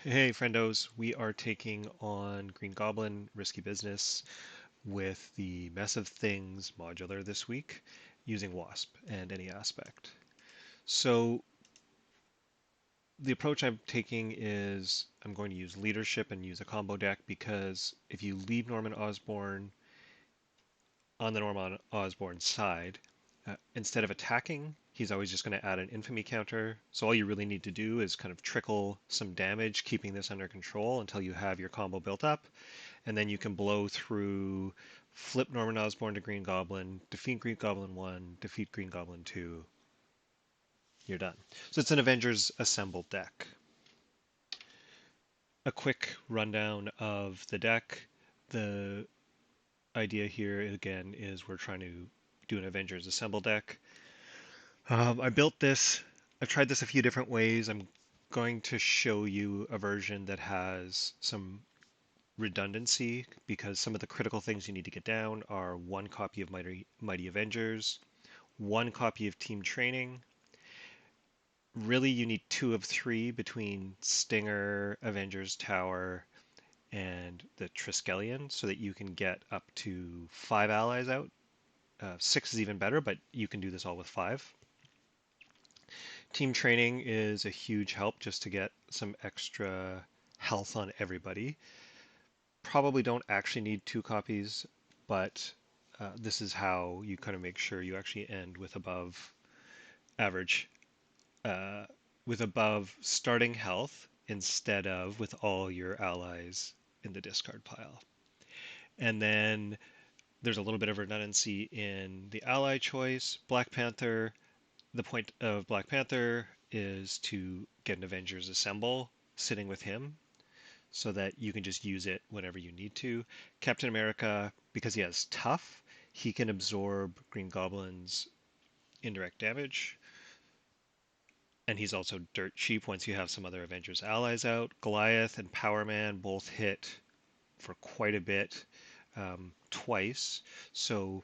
Hey, friendos, we are taking on Green Goblin Risky Business with the Mess of Things modular this week using Wasp and any aspect. So, the approach I'm taking is I'm going to use leadership and use a combo deck because if you leave Norman Osborn on the Norman Osborn side, instead of attacking, he's always just going to add an infamy counter. So all you really need to do is kind of trickle some damage, keeping this under control until you have your combo built up. And then you can blow through, flip Norman Osborn to Green Goblin, defeat Green Goblin 1, defeat Green Goblin 2. You're done. So it's an Avengers assembled deck. A quick rundown of the deck. The idea here again is we're trying to do an Avengers assemble deck. I built this. I've tried this a few different ways. I'm going to show you a version that has some redundancy because some of the critical things you need to get down are one copy of Mighty Avengers, one copy of Team Training. Really, you need two of three between Stinger, Avengers Tower, and the Triskelion so that you can get up to 5 allies out. Six is even better, but you can do this all with five. Team Training is a huge help just to get some extra health on everybody. Probably don't actually need two copies, but this is how you kind of make sure you actually end with above average, uh, with above starting health instead of with all your allies in the discard pile. And then there's a little bit of redundancy in the ally choice. Black Panther, the point of Black Panther is to get an Avengers Assemble sitting with him so that you can just use it whenever you need to. Captain America, because he has tough, he can absorb Green Goblin's indirect damage. And he's also dirt cheap once you have some other Avengers allies out. Goliath and Power Man both hit for quite a bit twice. So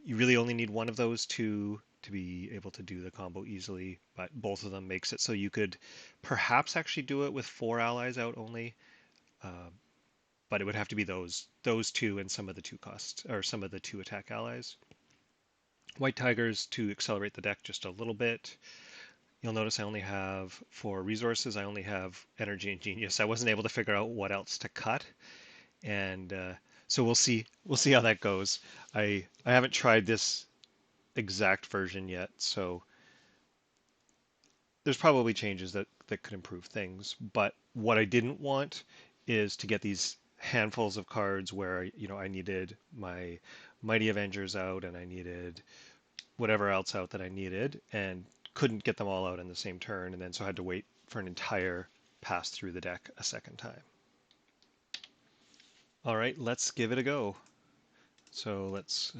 you really only need one of those two to be able to do the combo easily, but both of them makes it so you could perhaps actually do it with four allies out only. Uh, but it would have to be those two and some of the two costs or some of the two attack allies. White Tigers to accelerate the deck just a little bit. You'll notice I only have for resources. I only have energy and genius. I wasn't able to figure out what else to cut, and so we'll see. We'll see how that goes. I haven't tried this exact version yet, so there's probably changes that could improve things. But what I didn't want is to get these handfuls of cards where I needed my Mighty Avengers out and I needed whatever else out that I needed and couldn't get them all out in the same turn, and then so I had to wait for an entire pass through the deck a second time. All right, let's give it a go. So let's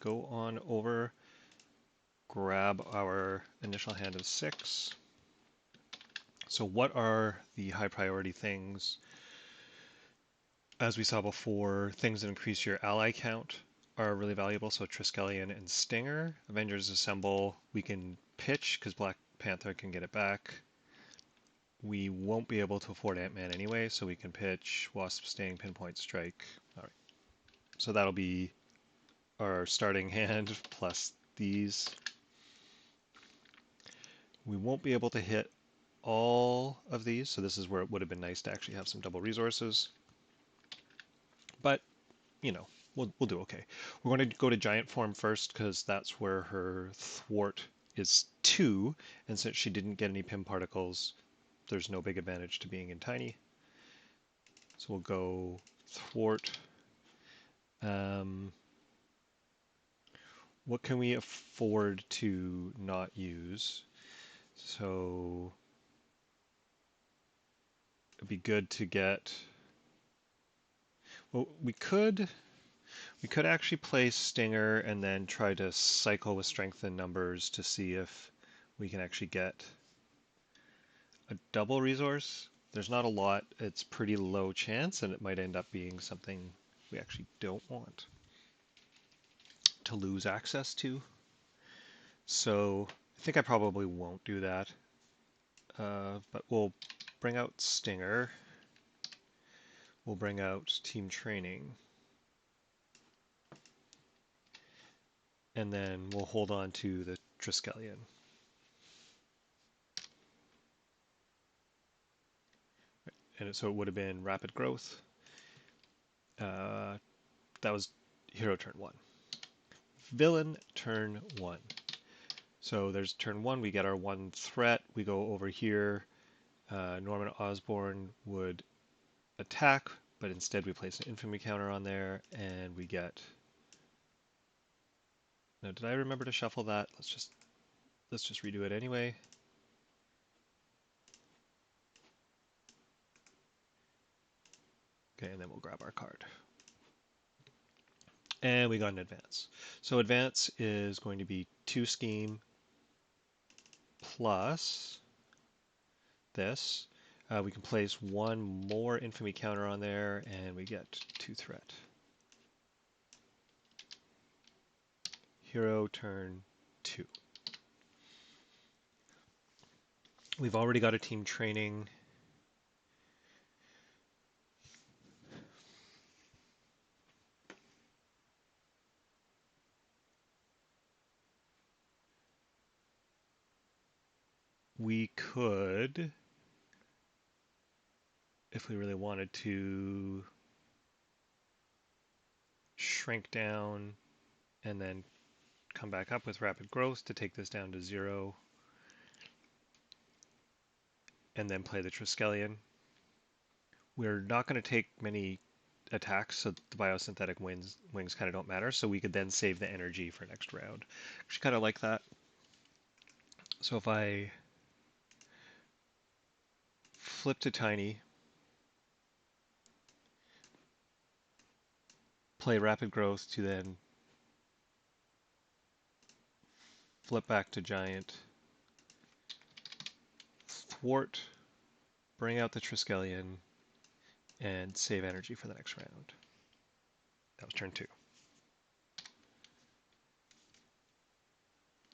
go on over, grab our initial hand of 6. So what are the high priority things? As we saw before, things that increase your ally count are really valuable. So Triskelion and Stinger. Avengers Assemble, we can pitch because Black Panther can get it back. We won't be able to afford Ant-Man anyway, so we can pitch Wasp, Sting, Pinpoint, Strike. All right. So that'll be our starting hand plus these. We won't be able to hit all of these, so this is where it would have been nice to actually have some double resources. But, you know, we'll do okay. We're going to go to Giant Form first because that's where her thwart is 2, and since she didn't get any Pim particles, there's no big advantage to being in Tiny. So we'll go thwart. What can we afford to not use? So it'd be good to get. Well, we could actually play Stinger and then try to cycle with strength and numbers to see if we can actually get a double resource. There's not a lot. It's pretty low chance, and it might end up being something we actually don't want to lose access to. So I think I probably won't do that, but we'll bring out Stinger. We'll bring out Team Training. And then we'll hold on to the Triskelion. And so it would have been Rapid Growth. That was Hero turn 1. Villain turn 1. So there's turn 1, we get our 1 threat. We go over here. Norman Osborn would attack, but instead we place an infamy counter on there, and we get... Now, did I remember to shuffle that? Let's just redo it anyway. Okay, and then we'll grab our card. And we got an advance. So advance is going to be 2 scheme plus this. We can place 1 more infamy counter on there, and we get 2 threat. Hero turn 2. We've already got a team training. We could, if we really wanted to, shrink down and then come back up with rapid growth to take this down to 0, and then play the Triskelion. We're not going to take many attacks, so the biosynthetic wings kind of don't matter, so we could then save the energy for next round. Actually kind of like that. So if I flip to Tiny, play Rapid Growth to then flip back to Giant, thwart, bring out the Triskelion, and save energy for the next round. That was turn 2.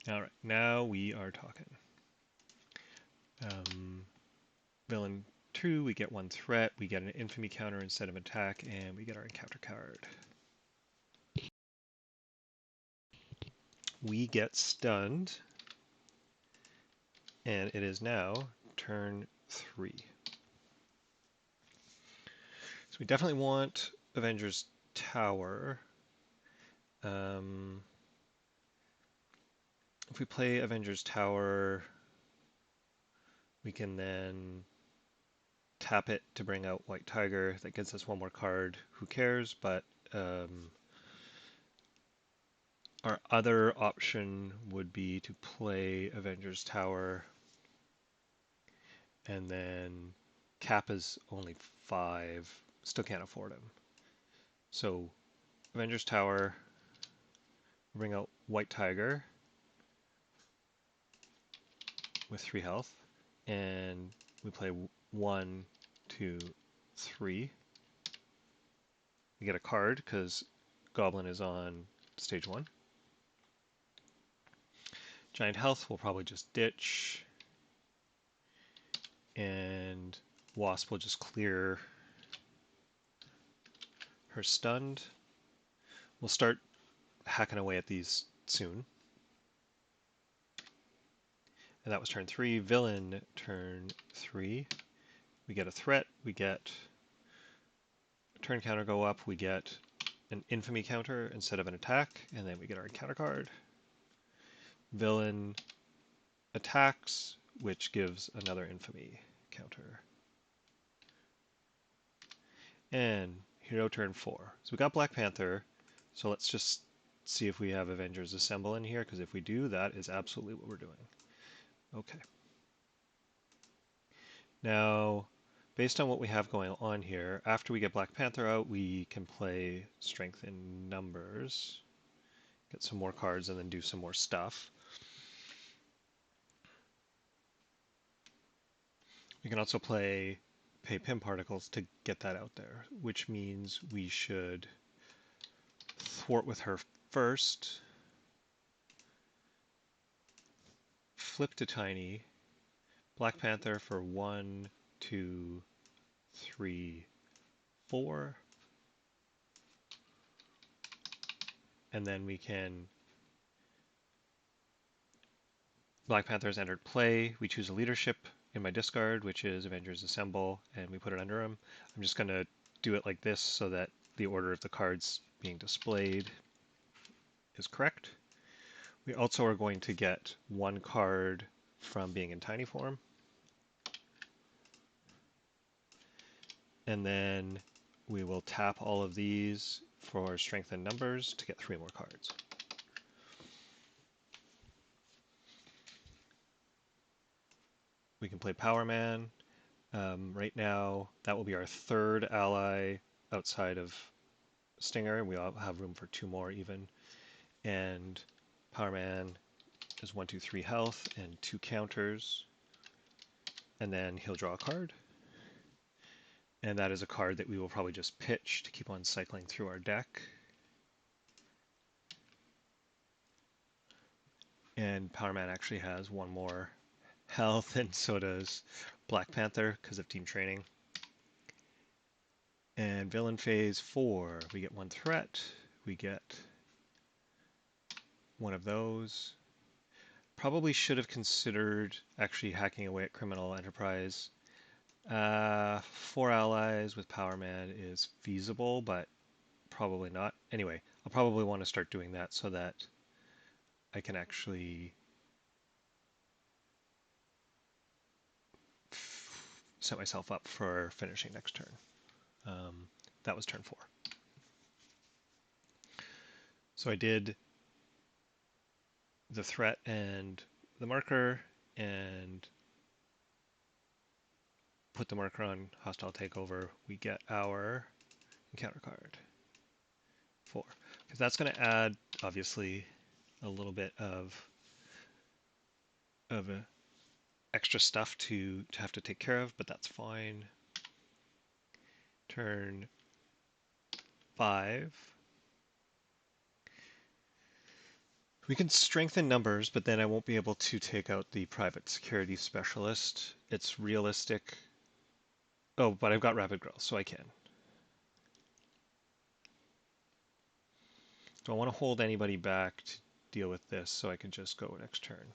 Alright, now we are talking. Villain 2, we get 1 threat, we get an infamy counter instead of attack, and we get our encounter card. We get stunned, and it is now turn 3. So we definitely want Avengers Tower. If we play Avengers Tower, we can then tap it to bring out White Tiger. That gets us 1 more card. Who cares? But our other option would be to play Avengers Tower, and then Cap is only 5. Still can't afford him. So Avengers Tower, bring out White Tiger with 3 health, and we play 1, 2, 3. We get a card because Goblin is on stage 1. Giant health will probably just ditch, and Wasp will just clear her stunned. We'll start hacking away at these soon. And that was turn 3. Villain turn 3. We get a threat, we get a turn counter go up, we get an infamy counter instead of an attack, and then we get our encounter card. Villain attacks, which gives another infamy counter. And hero turn 4. So we got Black Panther, so let's just see if we have Avengers Assemble in here, because if we do, that is absolutely what we're doing. Okay. Now, based on what we have going on here, after we get Black Panther out, we can play Strength in Numbers, get some more cards, and then do some more stuff. We can also pay Pim Particles to get that out there, which means we should thwart with her first, flip to Tiny, Black Panther for 1, 2, 3, 4. And then we can, Black Panther's entered play. We choose a leadership in my discard, which is Avengers Assemble, and we put it under him. I'm just going to do it like this so that the order of the cards being displayed is correct. We also are going to get one card from being in tiny form. And then we will tap all of these for strength and numbers to get 3 more cards. We can play Power Man. Right now, that will be our 3rd ally outside of Stinger. We all have room for 2 more even. And Power Man is 1, 2, 3 health and 2 counters. And then he'll draw a card. And that is a card that we will probably just pitch to keep on cycling through our deck. And Power Man actually has 1 more health, and so does Black Panther because of team training. And Villain Phase 4, we get 1 threat. We get 1 of those. Probably should have considered actually hacking away at Criminal Enterprise. 4 allies with Power Man is feasible, but probably not. Anyway, I'll probably want to start doing that so that I can actually set myself up for finishing next turn. That was turn 4. So I did the threat and the marker and put the marker on hostile takeover. We get our encounter card 4, because that's going to add obviously a little bit of extra stuff to have to take care of, but that's fine. Turn 5. We can strengthen numbers, but then I won't be able to take out the private security specialist. It's realistic. Oh, but I've got rapid growth, so I can. Don't want to hold anybody back to deal with this, so I can just go next turn.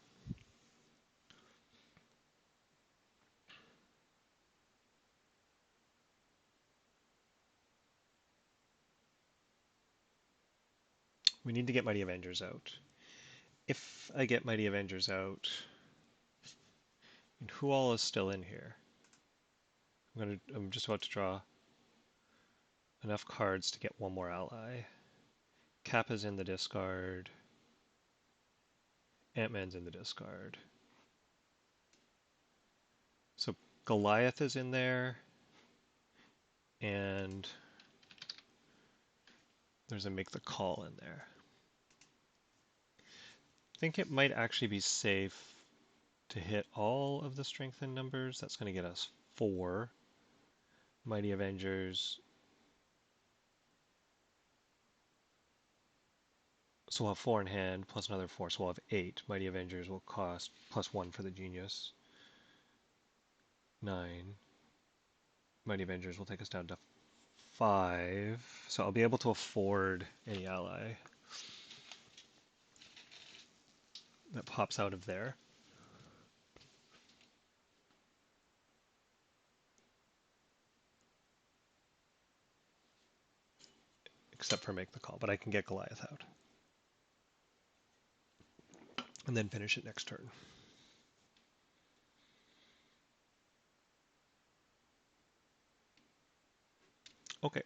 We need to get Mighty Avengers out. If I get Mighty Avengers out, and who all is still in here? I'm just about to draw enough cards to get 1 more ally. Cap is in the discard. Ant-Man's in the discard. So Goliath is in there, and there's a Make the Call in there. I think it might actually be safe to hit all of the strengthened numbers. That's going to get us 4. Mighty Avengers. So we'll have 4 in hand, plus another 4, so we'll have 8. Mighty Avengers will cost plus 1 for the Genius. 9. Mighty Avengers will take us down to 5. So I'll be able to afford any ally that pops out of there. Except for Make the Call, but I can get Goliath out. And then finish it next turn. Okay.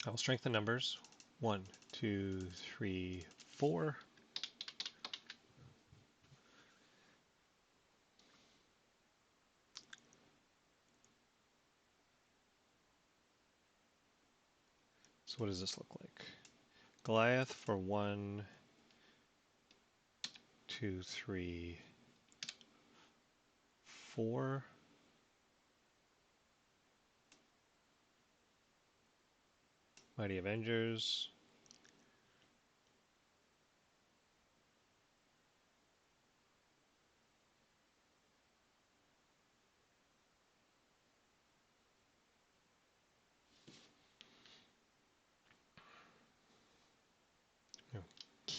I'll strengthen numbers. 1, 2, 3, 4. So what does this look like? Goliath for 1, 2, 3, 4. Mighty Avengers.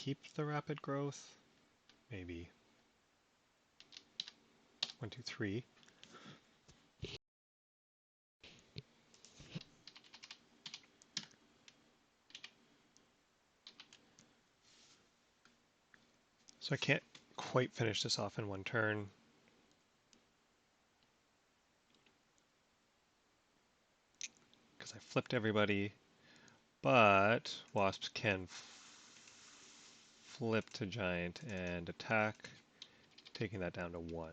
keep the rapid growth? Maybe. 1, 2, 3. So I can't quite finish this off in one turn. Because I flipped everybody. But Wasps can flip to Giant and attack, taking that down to 1.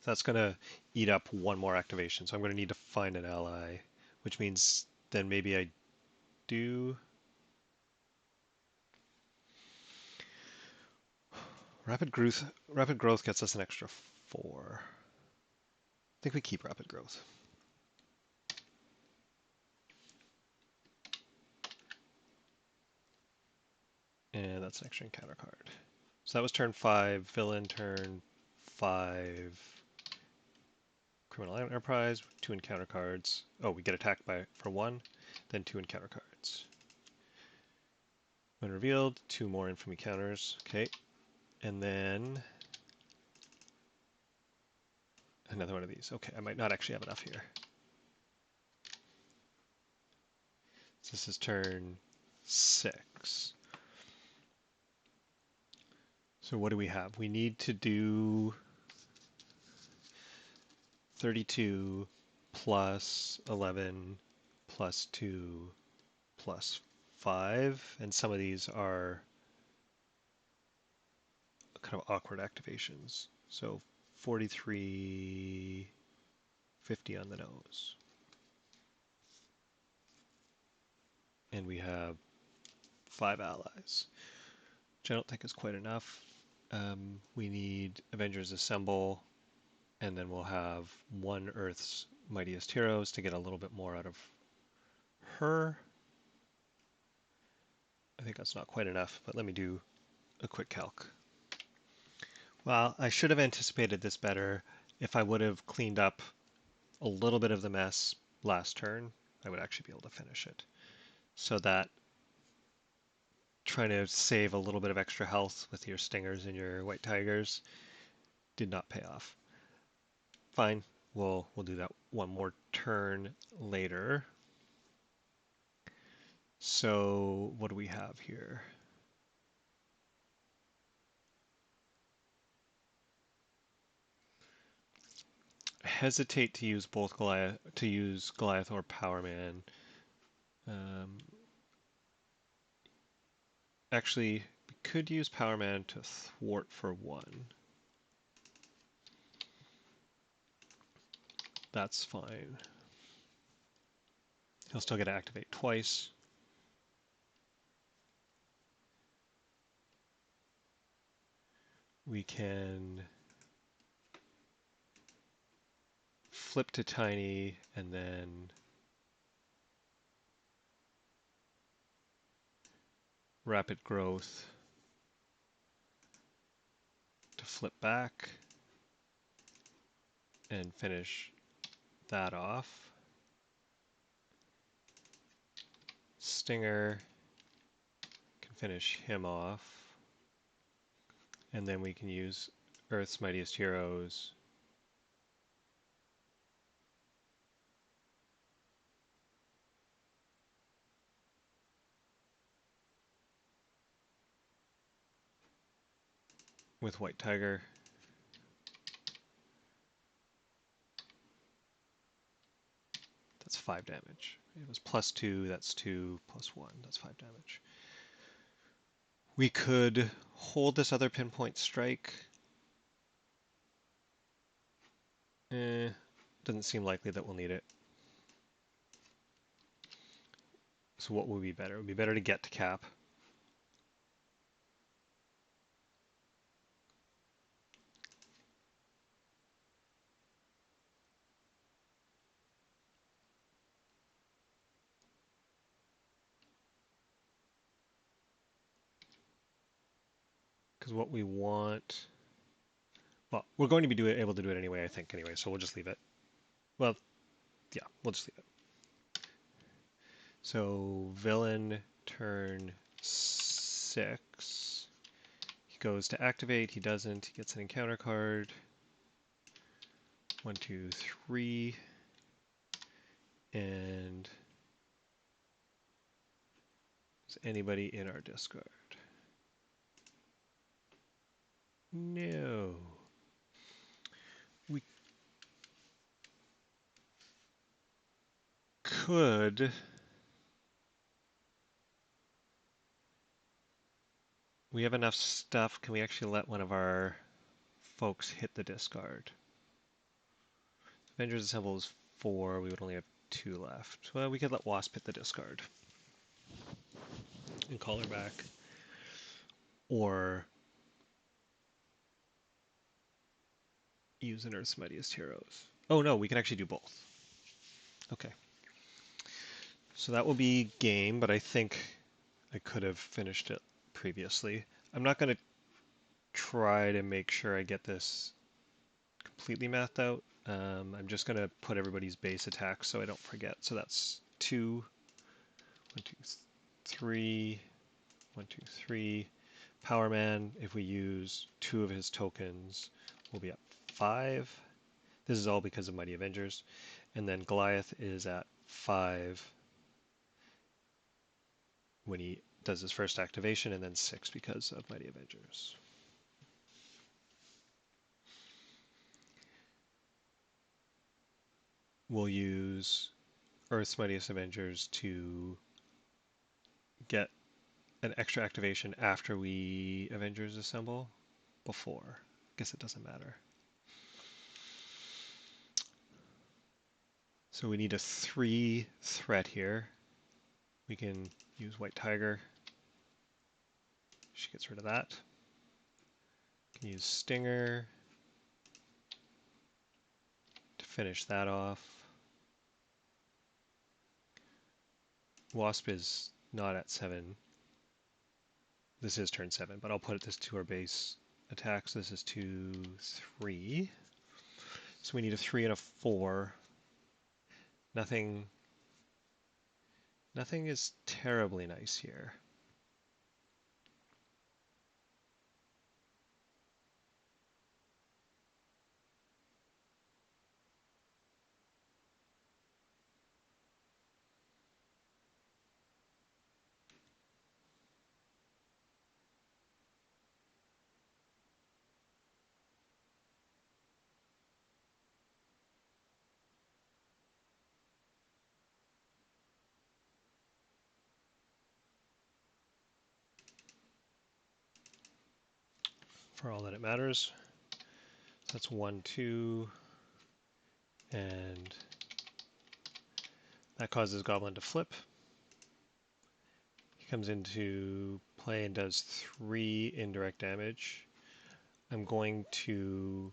That's going to eat up one more activation, so I'm going to need to find an ally, which means then maybe I do... Rapid growth gets us an extra 4. I think we keep rapid growth. And that's an extra encounter card. So that was turn 5, villain turn 5, criminal enterprise, 2 encounter cards. Oh, we get attacked for 1, then 2 encounter cards. When revealed, 2 more infamy counters. Okay, and then another one of these. Okay, I might not actually have enough here. So this is turn 6. So what do we have? We need to do 32 plus 11 plus 2 plus 5, and some of these are kind of awkward activations. So 43, 50 on the nose. And we have 5 allies, which I don't think is quite enough. We need Avengers Assemble, and then we'll have 1 Earth's Mightiest Heroes to get a little bit more out of her. I think that's not quite enough, but let me do a quick calc. Well, I should have anticipated this better. If I would have cleaned up a little bit of the mess last turn, I would actually be able to finish it. So that trying to save a little bit of extra health with your stingers and your white tigers did not pay off. Fine, we'll do that one more turn later. So what do we have here? I hesitate to use both Goliath or Power Man. Actually, we could use Power Man to thwart for 1. That's fine. He'll still get to activate twice. We can flip to Tiny and then rapid growth to flip back and finish that off. Stinger can finish him off. And then we can use Earth's Mightiest Heroes with White Tiger. That's 5 damage. It was +2, that's 2, +1, that's 5 damage. We could hold this other pinpoint strike. Doesn't seem likely that we'll need it. So what would be better? It would be better to get to cap. Because what we want... Well, we're going to be able to do it anyway, I think, anyway, so we'll just leave it. Well, yeah, we'll just leave it. So, villain turn 6. goes to activate, he doesn't, he gets an encounter card. 1, 2, 3. And is anybody in our discard? No. We could. We have enough stuff. Can we actually let one of our folks hit the discard? Avengers Assemble is 4. We would only have 2 left. Well, we could let Wasp hit the discard and call her back. Or use an Earth's Mightiest Heroes. Oh no, we can actually do both. Okay. So that will be game, but I think I could have finished it previously. I'm not going to try to make sure I get this completely mathed out. I'm just going to put everybody's base attacks so I don't forget. So that's 2, 1, 2, 3, 1, 2, 3. Power Man, if we use 2 of his tokens, will be at 5. This is all because of Mighty Avengers. And then Goliath is at 5 when he does his first activation, and then 6 because of Mighty Avengers. We'll use Earth's Mightiest Avengers to get an extra activation after we Avengers assemble. Before. I guess it doesn't matter. So we need a 3 threat here. We can use White Tiger. She gets rid of that. Can use Stinger to finish that off. Wasp is not at 7. This is turn 7, but I'll put this to our base attacks. This is 2, 3. So we need a 3 and a 4. Nothing is terribly nice here. For all that it matters. So that's 1, 2, and that causes Goblin to flip. He comes into play and does 3 indirect damage. I'm going to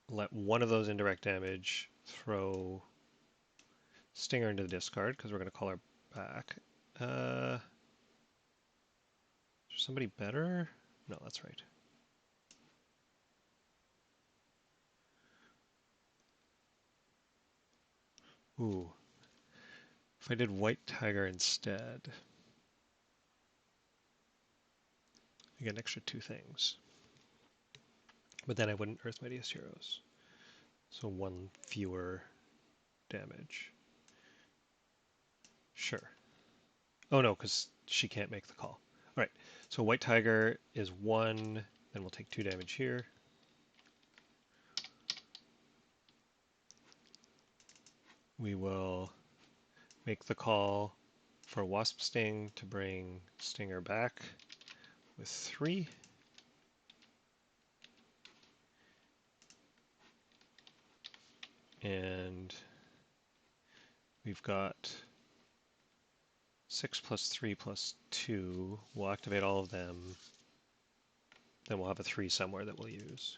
let one of those indirect damage throw Stinger into the discard because we're going to call her back. Is there somebody better? No, that's right. Ooh. If I did White Tiger instead, I get an extra 2 things. But then I wouldn't Earth Mightiest Heroes. So 1 fewer damage. Sure. Oh no, because she can't make the call. Alright, so White Tiger is 1, then we'll take 2 damage here. We will make the call for Wasp Sting to bring Stinger back with 3. And we've got 6 plus 3 plus 2. We'll activate all of them. Then we'll have a 3 somewhere that we'll use.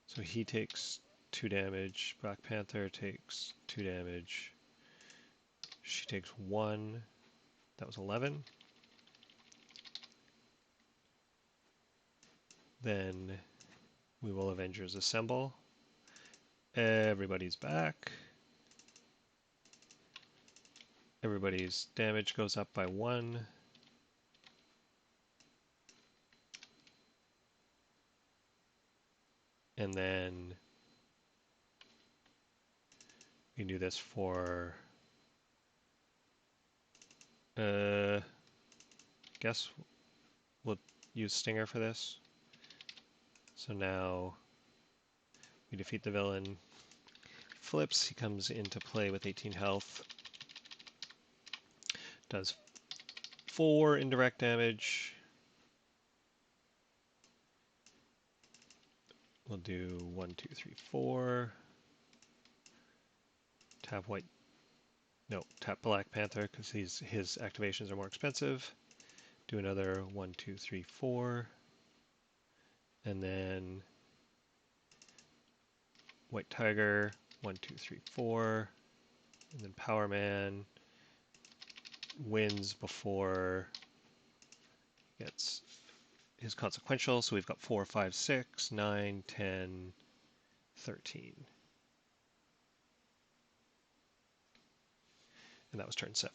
So he takes 2 damage. Black Panther takes 2 damage. She takes 1. That was 11. Then we will Avengers assemble. Everybody's back. Everybody's damage goes up by 1. And then we can do this for, guess we'll use Stinger for this. So now we defeat the villain. Flips, he comes into play with 18 health. Does 4 indirect damage. We'll do 1, 2, 3, 4. Tap white. No, tap Black Panther because his activations are more expensive. Do another 1, 2, 3, 4. And then White Tiger, 1, 2, 3, 4. And then Power Man wins before gets his consequential. So we've got 4, 5, 6, 9, 10, 13. And that was turn 7.